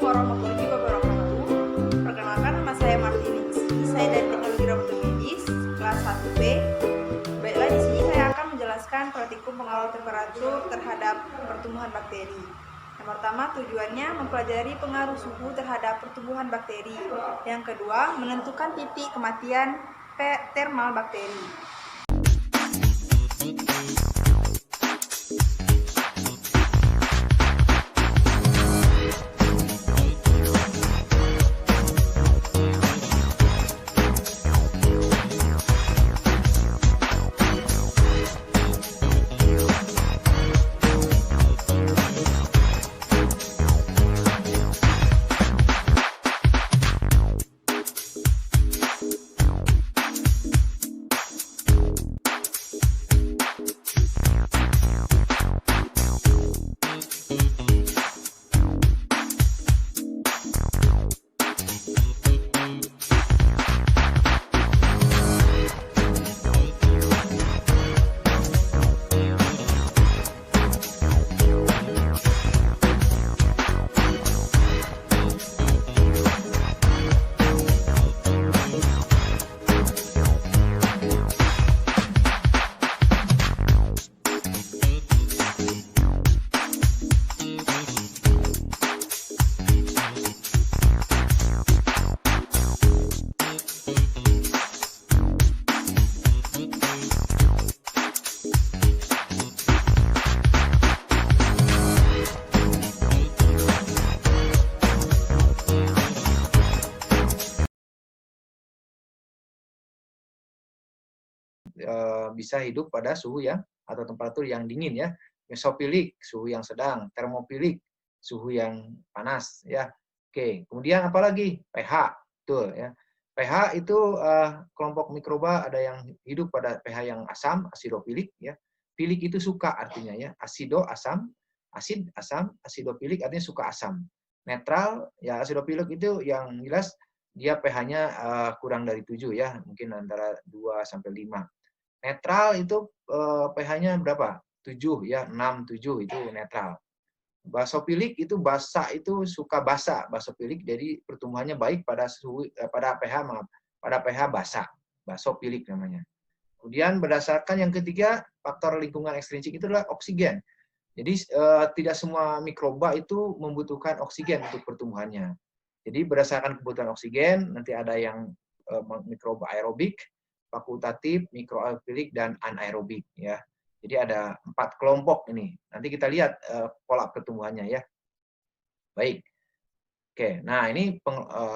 warahmatullahi wabarakatuh. Perkenalkan, nama saya Martiningsi. Saya dari Teknologi Robot Medis kelas 1B. Baiklah, di sini saya akan menjelaskan praktikum pengaruh temperatur terhadap pertumbuhan bakteri. Yang pertama, tujuannya mempelajari pengaruh suhu terhadap pertumbuhan bakteri. Yang kedua, menentukan titik kematian termal bakteri. Bisa hidup pada suhu yang atau temperatur yang dingin ya. Mesofilik, suhu yang sedang. Termofilik, suhu yang panas ya. Oke, kemudian apa lagi? pH, betul ya. pH itu kelompok mikroba ada yang hidup pada pH yang asam, asidofilik ya. Filik itu suka artinya ya. Asido asam, asid asam, asidofilik artinya suka asam. Netral ya, asidofilik itu yang jelas dia pH-nya kurang dari 7 ya, mungkin antara 2 sampai 5. Netral itu pH-nya berapa? 7 ya, 6, 7 itu netral. Basofilik itu basa, itu suka basa. Basofilik jadi pertumbuhannya baik pada suhu pada pH pada pH basa. Basofilik namanya. Kemudian berdasarkan yang ketiga, faktor lingkungan ekstrinsik itu adalah oksigen. Jadi tidak semua mikroba itu membutuhkan oksigen untuk pertumbuhannya. Jadi berdasarkan kebutuhan oksigen, nanti ada yang mikroba aerobik, fakultatif, mikroalveolik, dan anaerobik ya. Jadi ada 4 kelompok ini. Nanti kita lihat pola pertumbuhannya ya. Baik. Oke, nah ini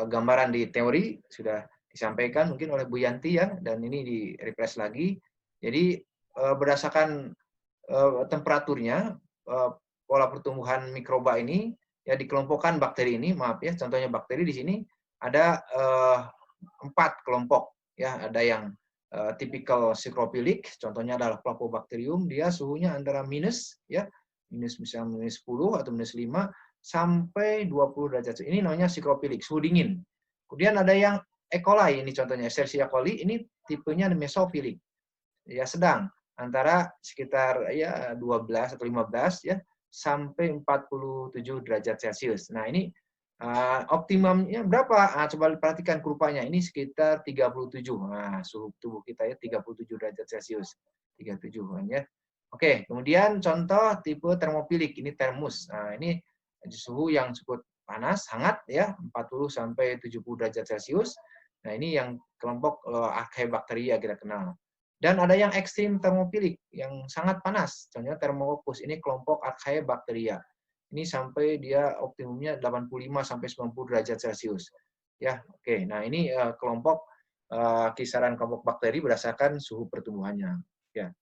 gambaran di teori sudah disampaikan mungkin oleh Bu Yanti ya, dan ini di refresh lagi. Jadi berdasarkan temperaturnya, pola pertumbuhan mikroba ini ya dikelompokkan bakteri ini, maaf ya, contohnya bakteri di sini ada 4 kelompok ya, ada yang tipikal sikrofilik, contohnya adalah Placobacterium, dia suhunya antara minus ya, misalnya minus 10 atau minus 5 sampai 20 derajat. Ini namanya sikrofilik, suhu dingin. Kemudian ada yang E. coli, ini contohnya Escherichia coli, ini tipenya mesofilik, ya sedang, antara sekitar ya 12 atau 15 ya sampai 47 derajat Celcius. Nah, ini optimumnya berapa? Coba perhatikan kurvanya. Ini sekitar 37. Nah, suhu tubuh kita ya 37 derajat Celcius. 37 ya. Oke, kemudian contoh tipe termofilik, ini termus. Nah, ini suhu yang cukup panas, hangat ya, 40 sampai 70 derajat Celcius. Nah, ini yang kelompok Archaebacteria kita kenal. Dan ada yang ekstrim termofilik, yang sangat panas. Contohnya Thermococcus, ini kelompok Archaebacteria. Ini sampai dia optimumnya 85 sampai 90 derajat Celcius. Ya, oke. Nah, ini kelompok kisaran kelompok bakteri berdasarkan suhu pertumbuhannya. Ya.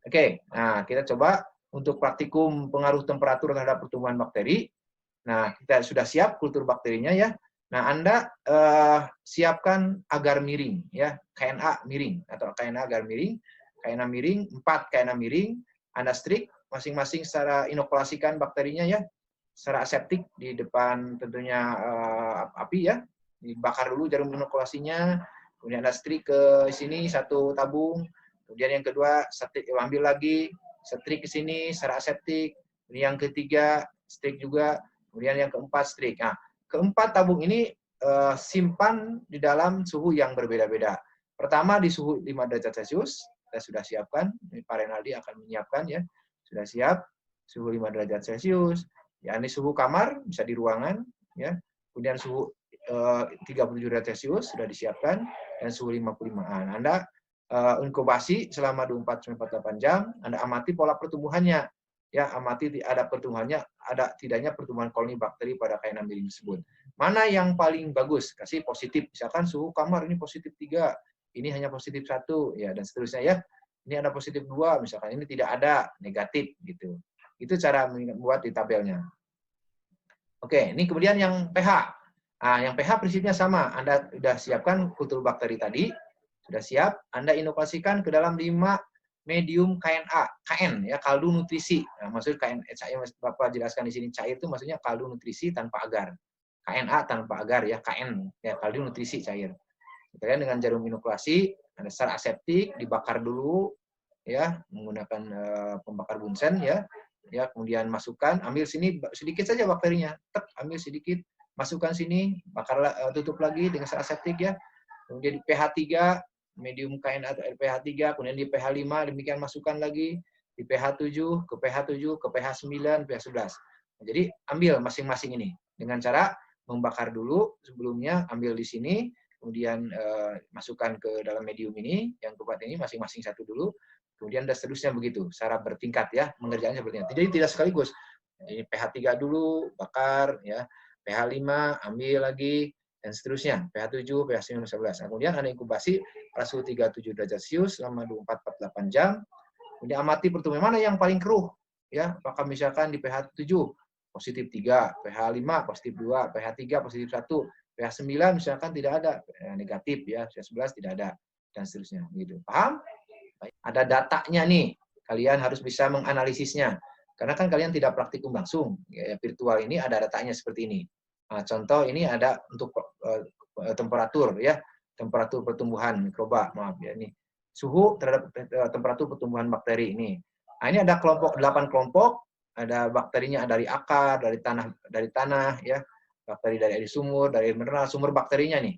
Oke, nah kita coba untuk praktikum pengaruh temperatur terhadap pertumbuhan bakteri. Nah, kita sudah siap kultur bakterinya ya. Nah, Anda siapkan agar miring ya, KNA miring atau KNA agar miring, KNA miring, 4 KNA miring, Anda strik masing-masing secara inokulasikan bakterinya ya, secara aseptik di depan tentunya api ya, dibakar dulu jarum inokulasinya, kemudian Anda strik ke sini 1 tabung, kemudian yang kedua strik, ambil lagi, strik ke sini secara aseptik, yang ketiga strik juga, Kemudian yang keempat strik. Nah, keempat tabung ini simpan di dalam suhu yang berbeda-beda. Pertama di suhu 5 derajat Celcius, kita sudah siapkan. Ini Pak Renaldi akan menyiapkan ya. Sudah siap suhu 5 derajat Celcius. Ya, ini suhu kamar, bisa di ruangan ya. Kemudian suhu 37 derajat Celcius sudah disiapkan dan suhu 55. Nah, Anda inkubasi selama 24-48 jam, Anda amati pola pertumbuhannya. Ya, amati ada pertumbuhannya, ada tidaknya pertumbuhan koloni bakteri pada kainan miring tersebut. Mana yang paling bagus? Kasih positif. Misalkan suhu kamar ini positif 3, ini hanya positif 1, ya, dan seterusnya ya. Ini ada positif 2, misalkan ini tidak ada, negatif gitu. Itu cara membuat di tabelnya. Oke, ini kemudian yang pH. Nah, yang pH prinsipnya sama. Anda sudah siapkan kultur bakteri tadi, sudah siap, Anda inovasikan ke dalam 5 medium KN ya, kaldu nutrisi. Nah, maksud KN, saya Bapak jelaskan di sini cair itu maksudnya kaldu nutrisi tanpa agar. KNA tanpa agar ya, KN ya, kaldu nutrisi cair. Kemudian dengan jarum inokulasi, ada secara aseptik, dibakar dulu ya, menggunakan pembakar bunsen ya. Ya, kemudian masukkan, ambil sini sedikit saja bakterinya. Tek, ambil sedikit, masukkan sini, bakar tutup lagi dengan secara aseptik ya. Kemudian di pH 3 medium KN atau pH 3, kemudian di pH 5, demikian masukkan lagi, di pH 7, ke pH 7, ke pH 9, pH 11. Nah, jadi ambil masing-masing ini, dengan cara membakar dulu sebelumnya, ambil di sini, kemudian masukkan ke dalam medium ini, yang keempat ini masing-masing satu dulu, kemudian dan seterusnya begitu, secara bertingkat ya, mengerjakannya seperti ini. Jadi tidak sekaligus, ini pH 3 dulu, bakar, ya, pH 5, ambil lagi, dan seterusnya, pH 7, pH 9, 11. Nah, kemudian Anda inkubasi pada suhu 37 derajat Celcius selama 24-48 jam. Kemudian amati pertumbuhan mana yang paling keruh. Ya, apakah misalkan di pH 7 positif 3, pH 5 positif 2, pH 3 positif 1, pH 9 misalkan tidak ada, negatif ya, pH 11 tidak ada, dan seterusnya. Gitu. Paham? Ada datanya nih. Kalian harus bisa menganalisisnya. Karena kan kalian tidak praktikum langsung. Ya, virtual ini ada datanya seperti ini. Nah, contoh ini ada untuk temperatur ya, temperatur pertumbuhan mikroba, maaf ya, ini suhu terhadap temperatur pertumbuhan bakteri ini. Nah, ini ada kelompok 8 kelompok, ada bakterinya dari akar, dari tanah ya, bakteri dari air sumur, dari mineral, sumber bakterinya nih.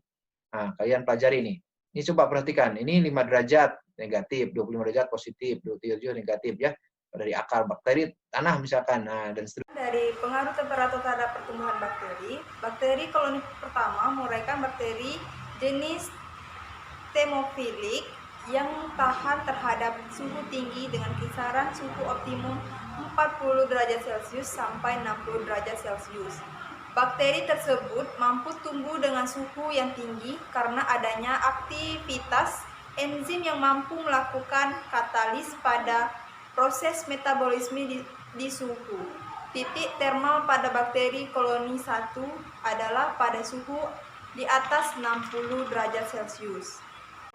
Nah, kalian pelajari nih. Ini coba perhatikan, ini 5 derajat negatif, 25 derajat positif, 27 negatif ya. Dari akar bakteri tanah misalkan, nah, dan seterusnya. Dari pengaruh temperatur terhadap pertumbuhan bakteri, bakteri koloni pertama menguraikan bakteri jenis Thermophilic yang tahan terhadap suhu tinggi dengan kisaran suhu optimum 40 derajat Celcius sampai 60 derajat Celcius. Bakteri tersebut mampu tumbuh dengan suhu yang tinggi karena adanya aktivitas enzim yang mampu melakukan katalis pada proses metabolisme di suhu. Titik termal pada bakteri koloni 1 adalah pada suhu di atas 60 derajat Celcius.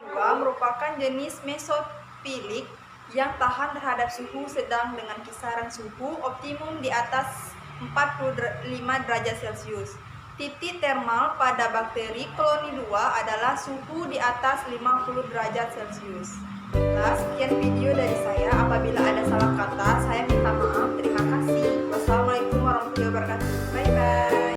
2 merupakan jenis Mesophilic yang tahan terhadap suhu sedang dengan kisaran suhu optimum di atas 45 derajat Celcius. Titik termal pada bakteri koloni 2 adalah suhu di atas 50 derajat Celcius. Nah, sekian video dari saya. Apabila ada salah kata, saya minta maaf. Terima kasih. Wassalamualaikum warahmatullahi wabarakatuh.